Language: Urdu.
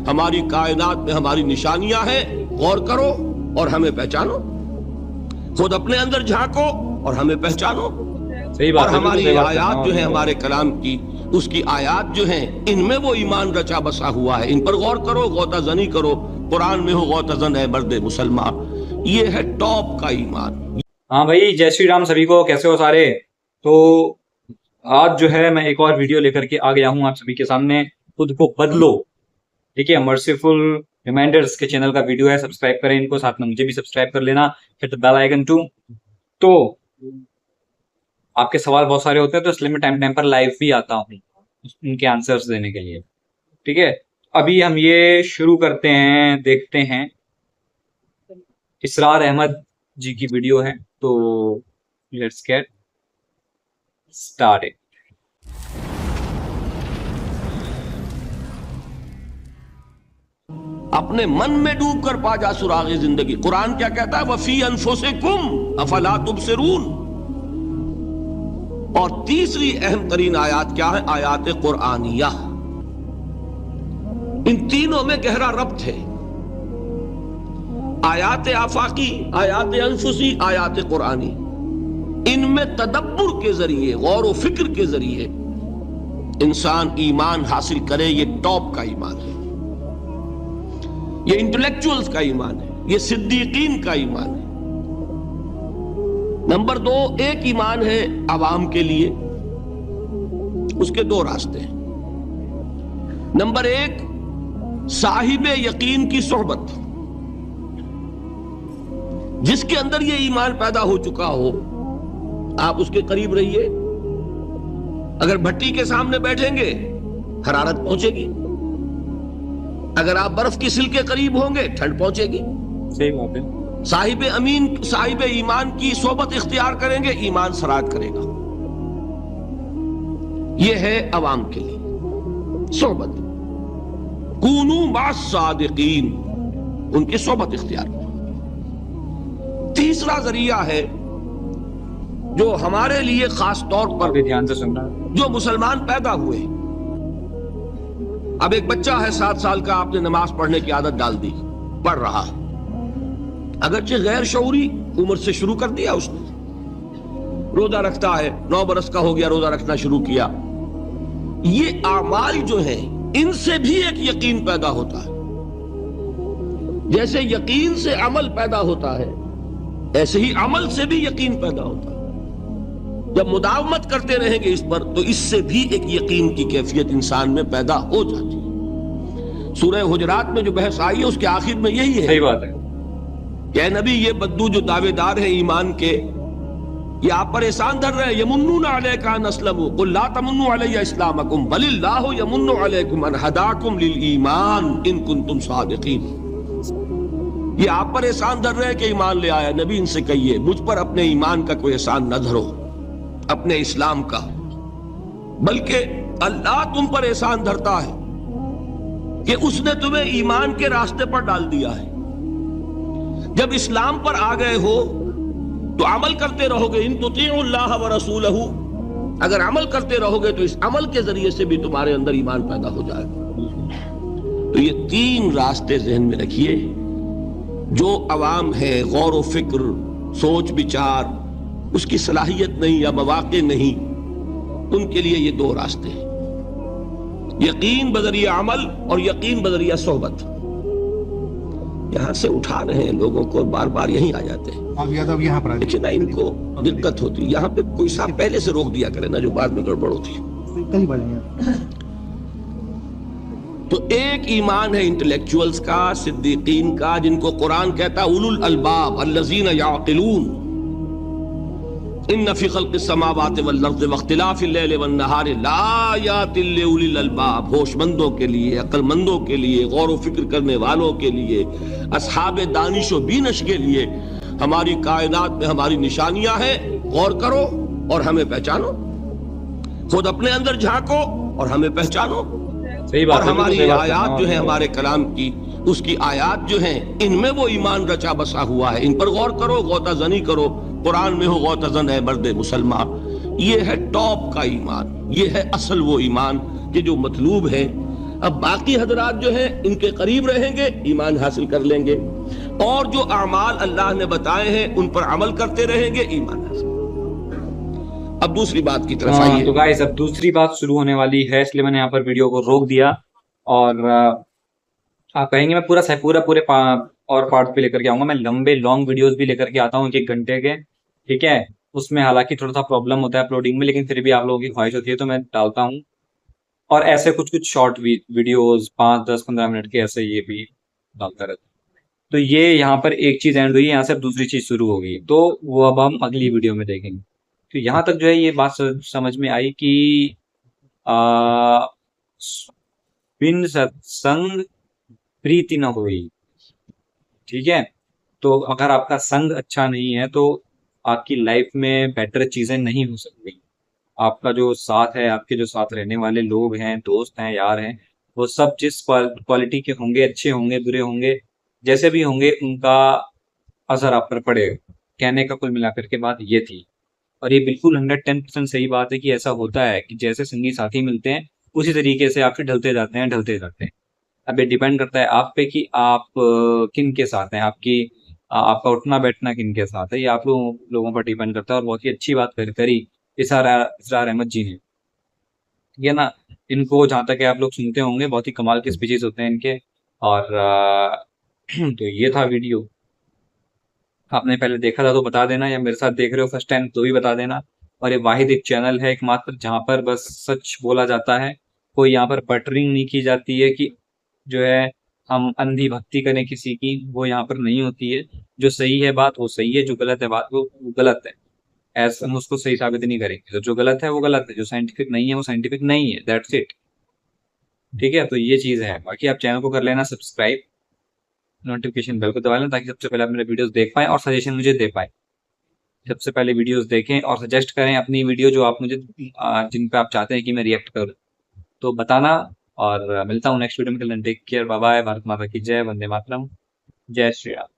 ہماری کائنات میں ہماری نشانیاں ہیں، غور کرو اور ہمیں پہچانو، خود اپنے اندر جھانکو اور ہمیں پہچانو۔ اور ہماری آیات جو ہیں ہمارے کلام کی، اس کی آیات جو ہیں ان میں وہ ایمان رچا بسا ہوا ہے، ان پر غور کرو، غوطہ زنی کرو۔ قرآن میں ہو غوطہ زن ہے مرد مسلمان، یہ ہے ٹاپ کا ایمان۔ ہاں بھائی، جے شری رام سبھی کو، کیسے ہو سارے؟ تو آج جو ہے میں ایک اور ویڈیو لے کر کے آ گیا ہوں آپ سبھی کے سامنے، خود کو بدلو، ٹھیک ہے؟ مرسیفل ریمائنڈرز کے چینل کا ویڈیو ہے، سبسکرائب کریں ان کو، ساتھ میں مجھے بھی سبسکرائب کر لینا، ہٹ بیل آئیکن ٹو۔ تو آپ کے سوال بہت سارے ہوتے ہیں، تو اس لیے میں ٹائم پر لائیو بھی آتا ہوں ان کے آنسرز دینے کے لیے، ٹھیک ہے؟ ابھی ہم یہ شروع کرتے ہیں، دیکھتے ہیں۔ اسرار احمد جی کی ویڈیو ہے، تو لیٹس گیٹ اسٹارٹڈ۔ اپنے من میں ڈوب کر پا جا سراغ زندگی۔ قرآن کیا کہتا ہے؟ وَفِي أَنفُسِكُمْ أَفَلَا تُبْصِرُونَ۔ اور تیسری اہم ترین آیات کیا ہے؟ آیات قرآنیہ۔ ان تینوں میں گہرا ربط ہے، آیات آفاقی، آیات انفسی، آیات قرآنی۔ ان میں تدبر کے ذریعے، غور و فکر کے ذریعے انسان ایمان حاصل کرے، یہ ٹاپ کا ایمان ہے، یہ انٹلیکچوئلز کا ایمان ہے، یہ صدیقین کا ایمان ہے۔ نمبر دو، ایک ایمان ہے عوام کے لیے، اس کے دو راستے ہیں۔ نمبر ایک، صاحب یقین کی صحبت، جس کے اندر یہ ایمان پیدا ہو چکا ہو، آپ اس کے قریب رہیے، اگر بھٹی کے سامنے بیٹھیں گے حرارت پہنچے گی، اگر آپ برف کی سل کے قریب ہوں گے ٹھنڈ پہنچے گی۔ صحیح بات ہے۔ صاحب ایمان کی صحبت اختیار کریں گے، ایمان سرایت کرے گا۔ یہ ہے عوام کے لیے صحبت، کونوا مع الصادقین، ان کی صحبت اختیار کریں۔ تیسرا ذریعہ ہے جو ہمارے لیے خاص طور پر، دھیان سے سننا، جو مسلمان پیدا ہوئے، اب ایک بچہ ہے 7 سال کا، آپ نے نماز پڑھنے کی عادت ڈال دی، پڑھ رہا ہے، اگرچہ غیر شعوری عمر سے شروع کر دیا اس نے، روزہ رکھتا ہے، 9 برس کا ہو گیا، روزہ رکھنا شروع کیا۔ یہ اعمال جو ہیں ان سے بھی ایک یقین پیدا ہوتا ہے، جیسے یقین سے عمل پیدا ہوتا ہے، ایسے ہی عمل سے بھی یقین پیدا ہوتا ہے۔ جب مداومت کرتے رہیں گے اس پر، تو اس سے بھی ایک یقین کی کیفیت انسان میں پیدا ہو جاتی ہے۔ سورہ حجرات میں جو بحث آئی ہے اس کے آخر میں یہی ہے، صحیح بات ہے، کہ اے نبی، یہ بدو جو دعوے دار ہیں ایمان کے، یہ آپ پر احسان دھر رہے ہیں، یمنون علیک ان اسلموا قل لا تمنوا علی اسلامکم بل اللہ یمن علیکم ان ہداکم للایمان ان کنتم صادقین۔ یہ آپ پر احسان دھر رہے ہیں کہ ایمان لے آیا، نبی ان سے کہیے مجھ پر اپنے ایمان کا کوئی احسان نہ دھرو، اپنے اسلام کا، بلکہ اللہ تم پر احسان دھرتا ہے کہ اس نے تمہیں ایمان کے راستے پر ڈال دیا ہے۔ جب اسلام پر آ گئے ہو تو عمل کرتے رہو گے، ان تطیعوا اللہ ورسولہ، اگر عمل کرتے رہو گے تو اس عمل کے ذریعے سے بھی تمہارے اندر ایمان پیدا ہو جائے گا۔ تو یہ 3 راستے ذہن میں رکھیے۔ جو عوام ہے، غور و فکر، سوچ بچار، اس کی صلاحیت نہیں یا مواقع نہیں، ان کے لیے یہ 2 راستے ہیں، یقین بذریعہ عمل اور یقین بذریعہ صحبت۔ یہاں سے اٹھا رہے ہیں لوگوں کو، بار بار یہیں آ جاتے ہیں، لیکن ان کو دقت ہوتی ہے۔ یہاں پہ کوئی صاحب پہلے سے روک دیا کرے نا، جو بعد میں گڑبڑ ہوتی ہے۔ تو ایک ایمان ہے انٹلیکچوئلز کا، صدیقین کا، جن کو قرآن کہتا ہے اولو الالباب الذین یعقلون، ان فی خلق السماوات والارض واختلاف اللیل والنہار لآیات لأولی الالباب، ہوش مندوں کے لیے، عقل مندوں کے لیے، غور و فکر کرنے والوں کے لیے، اصحاب دانش و بینش کے لیے ہماری کائنات میں ہماری نشانیاں ہیں، غور کرو اور ہمیں پہچانو، خود اپنے اندر جھانکو اور ہمیں پہچانو۔ اور ہماری آیات جو ہیں ہمارے کلام کی، اس کی آیات جو ہیں ان میں وہ ایمان رچا بسا ہوا ہے، ان پر غور کرو، غوطہ زنی کرو۔ قرآن میں ہو غوطہ زن ہے مرد مسلمان، یہ ہے ٹاپ کا ایمان، یہ ہے اصل وہ ایمان کہ جو مطلوب ہے اب باقی حضرات جو ہیں ان کے قریب رہیں گے، ایمان حاصل کر لیں گے، اور جو اعمال اللہ نے بتائے ہیں ان پر عمل کرتے رہیں گے، ایمان حاصل۔ اب دوسری بات کی طرف آئیے۔ تو گائز اب دوسری بات شروع ہونے والی ہے، اس لیے میں نے یہاں پر ویڈیو کو روک دیا، اور آپ کہیں گے میں پورے اور پارٹ پہ لے کر کے آؤں گا، میں لمبے لانگ ویڈیوز بھی لے کر کے آتا ہوں 1 گھنٹے کے، ٹھیک ہے، اس میں حالانکہ تھوڑا سا پرابلم ہوتا ہے اپلوڈنگ میں، لیکن پھر بھی آپ لوگوں کی خواہش ہوتی ہے تو میں ڈالتا ہوں، اور ایسے کچھ شارٹ ویڈیوز 5 10 15 منٹ کے ایسے یہ بھی ڈالتا رہتا ہوں۔ تو یہ یہاں پر ایک چیز اینڈ ہوئی، یہاں سے دوسری چیز شروع ہوگی، تو وہ اب ہم اگلی ویڈیو میں دیکھیں گے۔ تو یہاں تک جو ہے یہ بات سمجھ میں آئی کہ بن ستسنگ پریتی نہ ہوئی، ٹھیک ہے، تو اگر آپ کا سنگ اچھا نہیں ہے تو آپ کی لائف میں بیٹر چیزیں نہیں ہو سکتی۔ آپ کا جو ساتھ ہے، آپ کے جو ساتھ رہنے والے لوگ ہیں، دوست ہیں، یار ہیں، وہ سب جس کوالٹی کے ہوں گے، اچھے ہوں گے، برے ہوں گے، جیسے بھی ہوں گے، ان کا اثر آپ پر پڑے گا۔ کہنے کا کل ملا کر کے بات یہ تھی، اور یہ بالکل 110% صحیح بات ہے کہ ایسا ہوتا ہے کہ جیسے سنگی ساتھی ملتے ہیں اسی طریقے سے آپ سے ڈھلتے جاتے ہیں۔ اب یہ ڈیپینڈ کرتا ہے آپ پہ کہ آپ کن کے ساتھ ہیں، آپ کا اٹھنا بیٹھنا کن کے ساتھ ہے، یہ آپ لوگوں پر ڈیپینڈ کرتا ہے۔ اور بہت ہی اچھی بات کری اسرار احمد جی نے، یہ نا، ان کو جہاں تک آپ لوگ سنتے ہوں گے بہت ہی کمال کے اسپیچز ہوتے ہیں ان کے، اور تو یہ تھا ویڈیو، آپ نے پہلے دیکھا تھا تو بتا دینا، یا میرے ساتھ دیکھ رہے ہو فرسٹ ٹائم تو بھی بتا دینا۔ اور یہ واحد ایک چینل ہے، ایک ماتر، جہاں پر بس سچ بولا جاتا ہے، کوئی یہاں پر بٹرنگ نہیں کی جاتی ہے کہ جو ہے ہم اندھی بھکتی کریں کسی کی، وہ یہاں پر نہیں ہوتی ہے۔ جو صحیح ہے بات وہ صحیح ہے، جو غلط ہے بات وہ غلط ہے، ایسا ہم اس کو صحیح ثابت نہیں کریں گے۔ جو غلط ہے وہ غلط ہے، جو سائنٹیفک نہیں ہے وہ سائنٹیفک نہیں ہے، دیٹس اٹ، ٹھیک ہے۔ تو یہ چیز ہے، باقی آپ چینل کو کر لینا سبسکرائب، نوٹیفکیشن بیل کو دبا لیں تاکہ سب سے پہلے آپ میرے ویڈیوز دیکھ پائیں اور سجیشن مجھے دے پائیں۔ سب سے پہلے ویڈیوز دیکھیں اور سجیسٹ کریں اپنی ویڈیو جو آپ مجھے جن پہ آپ چاہتے ہیں کہ میں ریئیکٹ کروں، تو بتانا۔ اور ملتا ہوں نیکسٹ ویڈیو میں، take care, bye bye, Bharat ماتا کی جے، وندے ماترم، جے شری رام۔